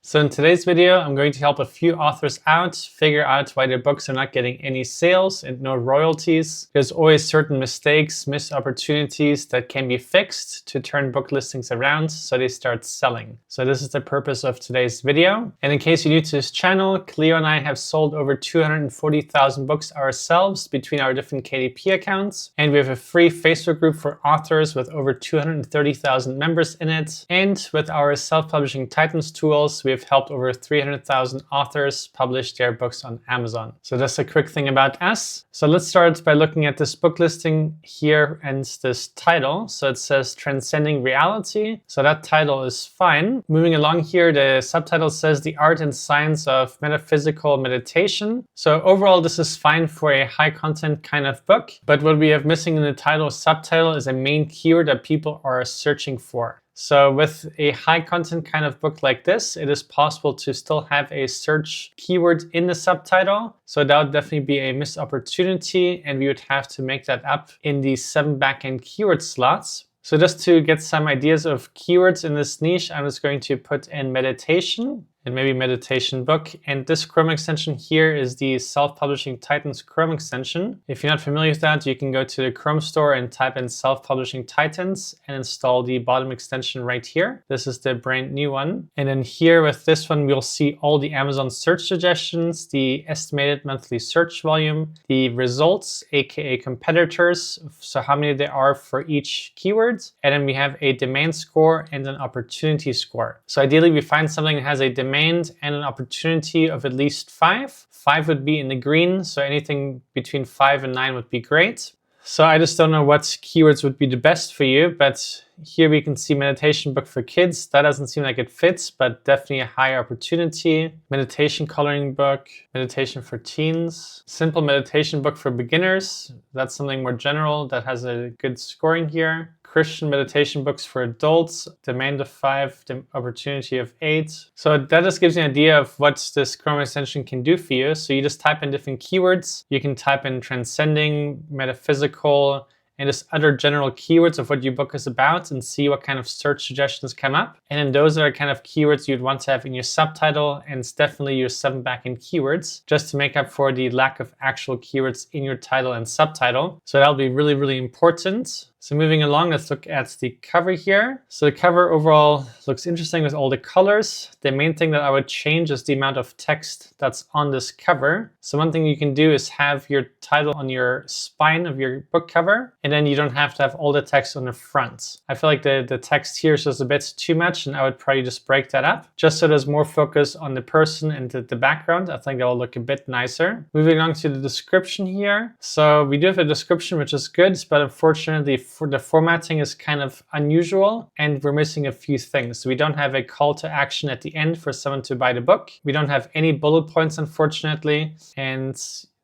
So in today's video, I'm going to help a few authors out, figure out why their books are not getting any sales and no royalties. There's always certain mistakes, missed opportunities that can be fixed to turn book listings around so they start selling. So this is the purpose of today's video. And in case you're new to this channel, Cleo and I have sold over 240,000 books ourselves between our different KDP accounts. And we have a free Facebook group for authors with over 230,000 members in it. And with our self-publishing Titans tools, we have helped over 300,000 authors publish their books on Amazon. So that's a quick thing about us. So let's start by looking at this book listing here and this title. So it says Transcending Reality. So that title is fine. Moving along here, the subtitle says The Art and Science of Metaphysical Meditation. So overall, this is fine for a high content kind of book. But what we have missing in the title subtitle is a main keyword that people are searching for. So with a high content kind of book like this, it is possible to still have a search keyword in the subtitle. So that would definitely be a missed opportunity, and we would have to make that up in the 7 backend keyword slots. So just to get some ideas of keywords in this niche, I'm just going to put in meditation and maybe meditation book. And this Chrome extension here is the Self-Publishing Titans Chrome extension. If you're not familiar with that, you can go to the Chrome store and type in Self-Publishing Titans and install the bottom extension right here. This is the brand new one. And then here with this one, we'll see all the Amazon search suggestions, the estimated monthly search volume, the results, aka competitors, so how many there are for each keyword. And then we have a demand score and an opportunity score. So ideally we find something that has a demand and an opportunity of at least 5. 5 would be in the green, so anything between 5 and 9 would be great. So I just don't know what keywords would be the best for you, but here we can see meditation book for kids. That doesn't seem like it fits, but definitely a high opportunity. Meditation coloring book, meditation for teens, simple meditation book for beginners. That's something more general that has a good scoring here. Christian meditation books for adults, demand of 5, the opportunity of 8. So that just gives you an idea of what this Chrome extension can do for you. So you just type in different keywords. You can type in transcending, metaphysical, and just other general keywords of what your book is about and see what kind of search suggestions come up. And then those are kind of keywords you'd want to have in your subtitle, and it's definitely your 7 backend keywords just to make up for the lack of actual keywords in your title and subtitle. So that'll be really, really important. So moving along, let's look at the cover here. So the cover overall looks interesting with all the colors. The main thing that I would change is the amount of text that's on this cover. So one thing you can do is have your title on your spine of your book cover, and then you don't have to have all the text on the front. I feel like the text here is just a bit too much, and I would probably just break that up just so there's more focus on the person and the background. I think that will look a bit nicer. Moving on to the description here. So we do have a description, which is good, but unfortunately the formatting is kind of unusual, and we're missing a few things. We don't have a call to action at the end for someone to buy the book. We don't have any bullet points, unfortunately, and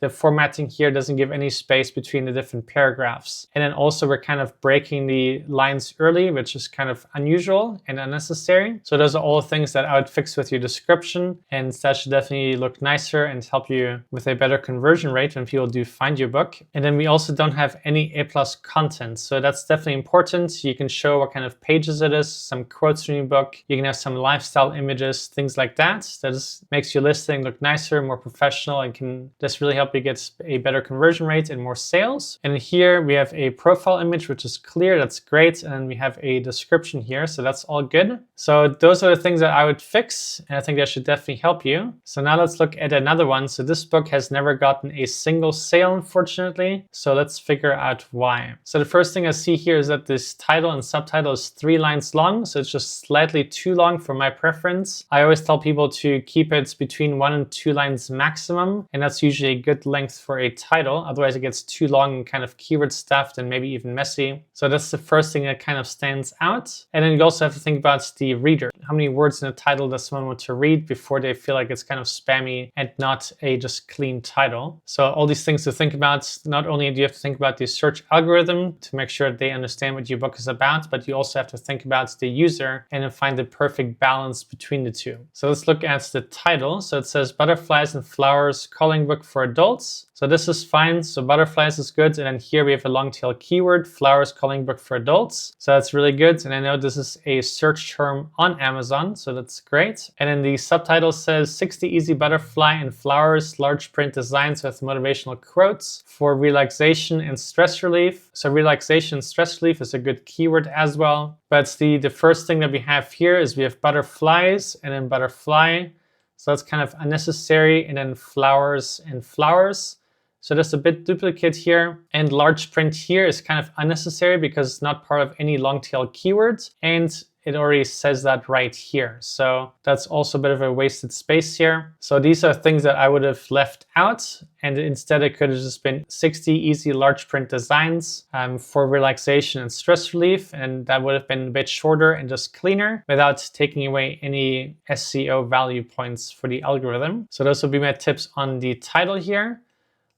the formatting here doesn't give any space between the different paragraphs. And then also we're kind of breaking the lines early, which is kind of unusual and unnecessary. So those are all things that I would fix with your description, and that should definitely look nicer and help you with a better conversion rate when people do find your book. And then we also don't have any A+ content. So that's definitely important. You can show what kind of pages it is, some quotes from your book. You can have some lifestyle images, things like that. That just makes your listing look nicer, more professional, and can just really help you get a better conversion rate and more sales. And here we have a profile image, which is clear. That's great. And then we have a description here. So that's all good. So those are the things that I would fix, and I think that should definitely help you. So now let's look at another one. So this book has never gotten a single sale, unfortunately. So let's figure out why. So the first thing I see here is that this title and subtitle is 3 lines long. So it's just slightly too long for my preference. I always tell people to keep it between 1 and 2 lines maximum. And that's usually a good length for a title. Otherwise it gets too long and kind of keyword stuffed and maybe even messy. So that's the first thing that kind of stands out. And then you also have to think about the reader. How many words in a title does someone want to read before they feel like it's kind of spammy and not a just clean title? So all these things to think about. Not only do you have to think about the search algorithm to make sure that they understand what your book is about, but you also have to think about the user and then find the perfect balance between the two. So let's look at the title. So it says Butterflies and Flowers Coloring Book for Adults. adults. So this is fine. So butterflies is good. And then here we have a long tail keyword, flowers coloring book for adults. So that's really good. And I know this is a search term on Amazon. So that's great. And then the subtitle says 60 easy butterfly and flowers, large print designs with motivational quotes for relaxation and stress relief. So relaxation and stress relief is a good keyword as well. But the first thing that we have here is we have butterflies and then butterfly. So that's kind of unnecessary. And then flowers and flowers. So there's a bit duplicate here, and large print here is kind of unnecessary because it's not part of any long tail keywords, and it already says that right here. So that's also a bit of a wasted space here. So these are things that I would have left out, and instead it could have just been 60 easy large print designs for relaxation and stress relief, and that would have been a bit shorter and just cleaner without taking away any SEO value points for the algorithm. So those would be my tips on the title here.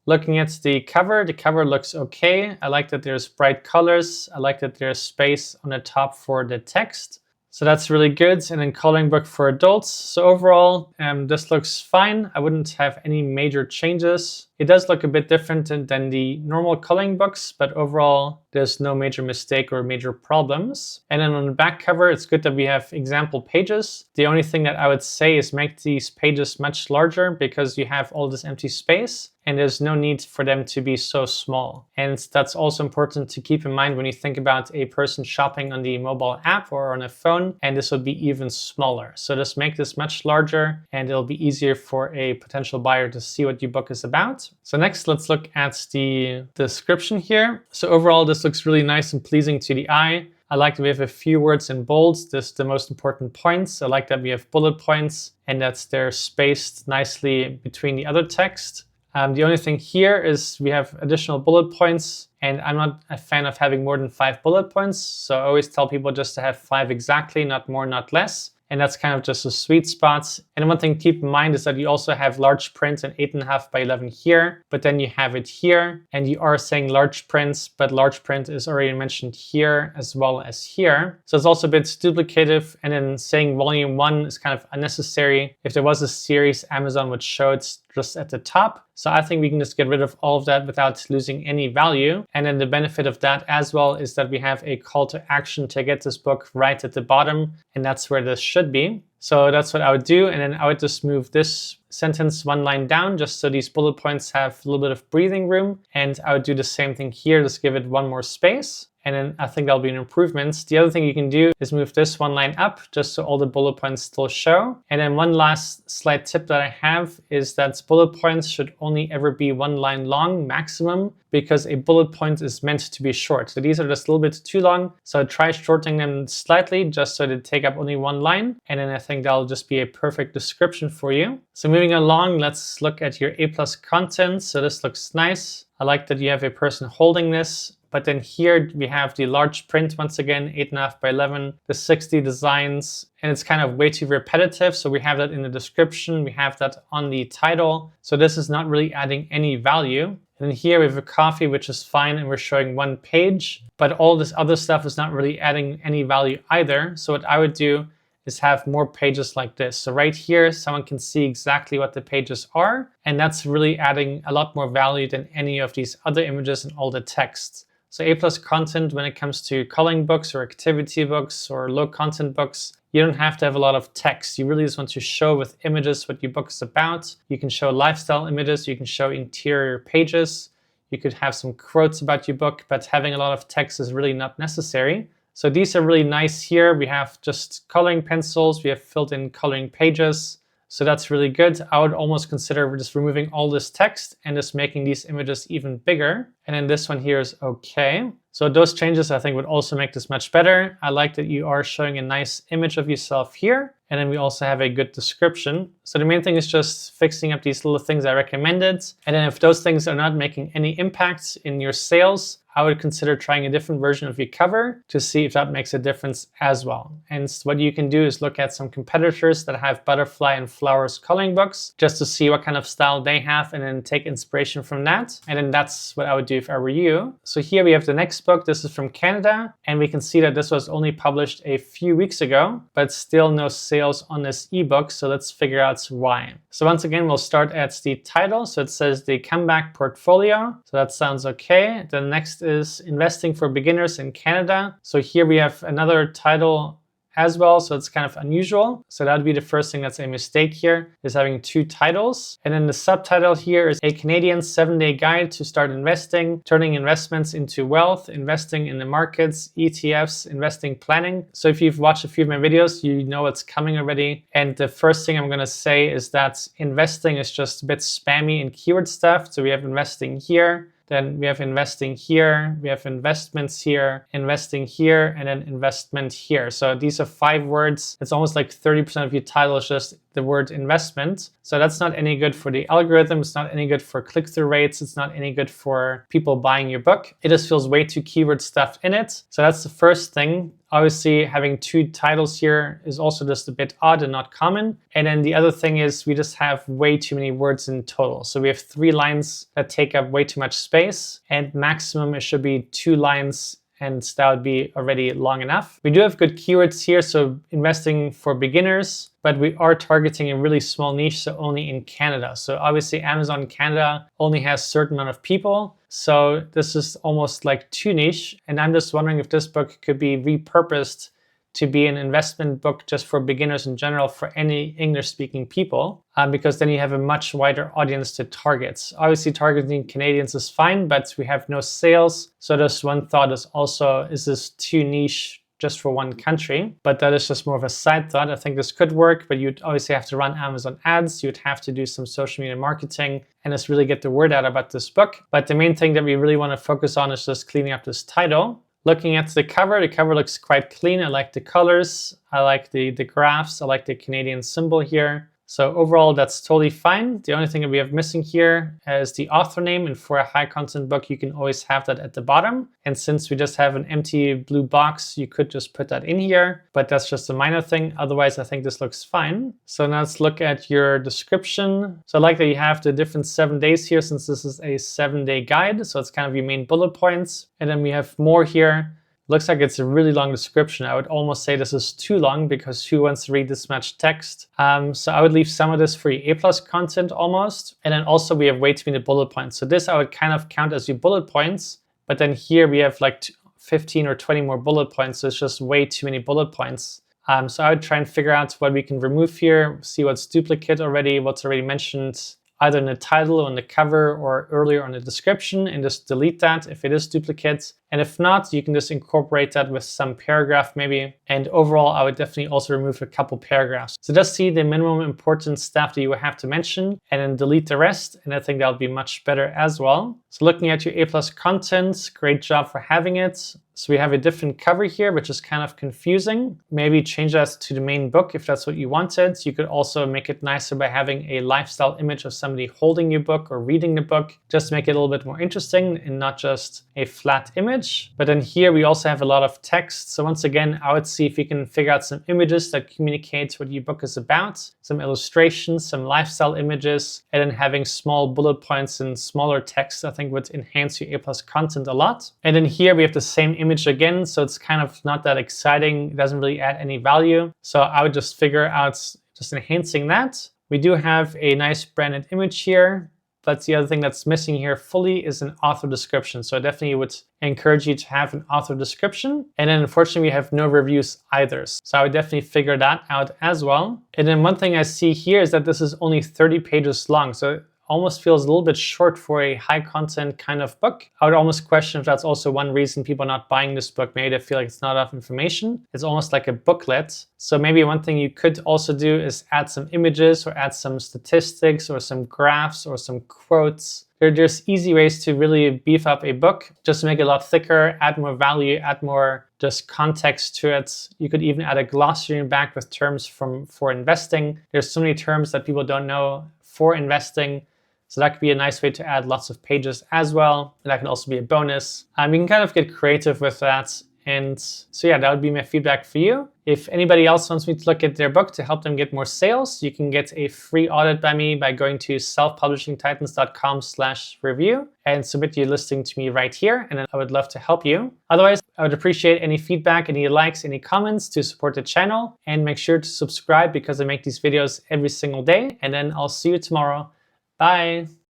Looking at the cover looks okay. I like that there's bright colors. I like that there's space on the top for the text. So that's really good. And then coloring book for adults. So overall, this looks fine. I wouldn't have any major changes. It does look a bit different than the normal coloring books, but overall, there's no major mistake or major problems. And then on the back cover, it's good that we have example pages. The only thing that I would say is make these pages much larger because you have all this empty space and there's no need for them to be so small. And that's also important to keep in mind when you think about a person shopping on the mobile app or on a phone, and this will be even smaller. So just make this much larger and it'll be easier for a potential buyer to see what your book is about. So next, let's look at the description here. So overall, this looks really nice and pleasing to the eye. I like that we have a few words in bold. This is the most important points. I like that we have bullet points and that they're spaced nicely between the other text. The only thing here is we have additional bullet points, and I'm not a fan of having more than 5 bullet points. So I always tell people just to have 5 exactly, not more, not less. And that's kind of just a sweet spot. And one thing to keep in mind is that you also have large print and 8.5 by 11 here, but then you have it here, and you are saying large print, but large print is already mentioned here as well as here. So it's also a bit duplicative, and then saying volume 1 is kind of unnecessary. If there was a series, Amazon would show it just at the top. So I think we can just get rid of all of that without losing any value. And then the benefit of that as well is that we have a call to action to get this book right at the bottom, and that's where this should be. So that's what I would do. And then I would just move this sentence 1 line down just so these bullet points have a little bit of breathing room. And I would do the same thing here, just give it 1 more space. And then I think that'll be an improvement. The other thing you can do is move this 1 line up just so all the bullet points still show. And then one last slight tip that I have is that bullet points should only ever be 1 line long maximum, because a bullet point is meant to be short. So these are just a little bit too long. So try shortening them slightly just so they take up only 1 line. And then I think that'll just be a perfect description for you. So moving along, let's look at your A+ content. So this looks nice. I like that you have a person holding this. But then here we have the large print once again, 8.5 by 11, the 60 designs, and it's kind of way too repetitive. So we have that in the description, we have that on the title. So this is not really adding any value. And then here we have a coffee, which is fine, and we're showing 1 page, but all this other stuff is not really adding any value either. So what I would do is have more pages like this. So right here, someone can see exactly what the pages are, and that's really adding a lot more value than any of these other images and all the text. So A+ content, when it comes to coloring books or activity books or low content books, you don't have to have a lot of text. You really just want to show with images what your book is about. You can show lifestyle images, you can show interior pages, you could have some quotes about your book, but having a lot of text is really not necessary. So these are really nice here. We have just coloring pencils, we have filled in coloring pages. So that's really good. I would almost consider just removing all this text and just making these images even bigger. And then this one here is okay. So those changes I think would also make this much better. I like that you are showing a nice image of yourself here. And then we also have a good description. So the main thing is just fixing up these little things I recommended. And then if those things are not making any impact in your sales, I would consider trying a different version of your cover to see if that makes a difference as well. And what you can do is look at some competitors that have butterfly and flowers coloring books just to see what kind of style they have and then take inspiration from that. And then that's what I would do if I were you. So here we have the next book. This is from Canada, and we can see that this was only published a few weeks ago, but still no sales on this ebook. So let's figure out why. So once again, we'll start at the title. So it says the comeback portfolio. So that sounds okay. The next is investing for beginners in Canada. So here we have another title as well, so it's kind of unusual. So that would be the first thing that's a mistake here, is having two titles. And then the subtitle here is a Canadian 7-day guide to start investing, turning investments into wealth, investing in the markets, ETFs, investing planning. So if you've watched a few of my videos, you know what's coming already. And the first thing I'm going to say is that investing is just a bit spammy in keyword stuff. So we have investing here, then we have investing here, we have investments here, investing here, and then investment here. So these are 5 words. It's almost like 30% of your title is just the word investment. So that's not any good for the algorithm. It's not any good for click-through rates. It's not any good for people buying your book. It just feels way too keyword stuffed in it. So that's the first thing. Obviously, having 2 titles here is also just a bit odd and not common. And then the other thing is we just have way too many words in total. So we have 3 lines that take up way too much space, and maximum it should be 2 lines, and that would be already long enough. We do have good keywords here, so investing for beginners, but we are targeting a really small niche, so only in Canada. So obviously Amazon Canada only has a certain amount of people. So this is almost like too niche. And I'm just wondering if this book could be repurposed to be an investment book just for beginners in general, for any English-speaking people, because then you have a much wider audience to target. Obviously, targeting Canadians is fine, but we have no sales. So this one thought is also, is this too niche just for one country? But that is just more of a side thought. I think this could work, but you'd obviously have to run Amazon ads. You'd have to do some social media marketing and just really get the word out about this book. But the main thing that we really want to focus on is just cleaning up this title. Looking at the cover looks quite clean. I like the colors. I like the graphs. I like the Canadian symbol here. So overall, that's totally fine. The only thing that we have missing here is the author name. And for a high content book, you can always have that at the bottom. And since we just have an empty blue box, you could just put that in here, but that's just a minor thing. Otherwise, I think this looks fine. So now let's look at your description. So I like that you have the different 7 days here, since this is a 7-day guide. So it's kind of your main bullet points. And then we have more here. Looks like it's a really long description. I would almost say this is too long, because who wants to read this much text? So I would leave some of this for your A+ content almost. And then also we have way too many bullet points. So this I would kind of count as your bullet points. But then here we have like 15 or 20 more bullet points. So it's just way too many bullet points. So I would try and figure out what we can remove here, see what's duplicate already, what's already mentioned, either in the title or in the cover or earlier on the description, and just delete that if it is duplicate. And if not, you can just incorporate that with some paragraph maybe. And overall, I would definitely also remove a couple paragraphs. So just see the minimum important stuff that you will have to mention and then delete the rest. And I think that'll be much better as well. So looking at your A+ content, great job for having it. So we have a different cover here, which is kind of confusing. Maybe change that to the main book if that's what you wanted. You could also make it nicer by having a lifestyle image of somebody holding your book or reading the book, just to make it a little bit more interesting and not just a flat image. But then here we also have a lot of text. So once again, I would see if you can figure out some images that communicate what your book is about, some illustrations, some lifestyle images, and then having small bullet points and smaller text, I think would enhance your A+ content a lot. And then here we have the same image again, so it's kind of not that exciting. It doesn't really add any value. So I would just figure out just enhancing that. We do have a nice branded image here, but the other thing that's missing here fully is an author description. So I definitely would encourage you to have an author description. And then unfortunately, we have no reviews either. So I would definitely figure that out as well. And then one thing I see here is that this is only 30 pages long. So almost feels a little bit short for a high content kind of book. I would almost question if that's also one reason people are not buying this book. Maybe they feel like it's not enough information. It's almost like a booklet. So maybe one thing you could also do is add some images or add some statistics or some graphs or some quotes. There's easy ways to really beef up a book, just to make it a lot thicker, add more value, add more just context to it. You could even add a glossary in back with terms for investing. There's so many terms that people don't know for investing. So that could be a nice way to add lots of pages as well. And that can also be a bonus. You can kind of get creative with that And so yeah, that would be my feedback for you. If anybody else wants me to look at their book to help them get more sales, you can get a free audit by me by going to selfpublishingtitans.com/review and submit your listing to me right here. And then I would love to help you. Otherwise, I would appreciate any feedback, any likes, any comments to support the channel, and make sure to subscribe because I make these videos every single day. And then I'll see you tomorrow. Bye.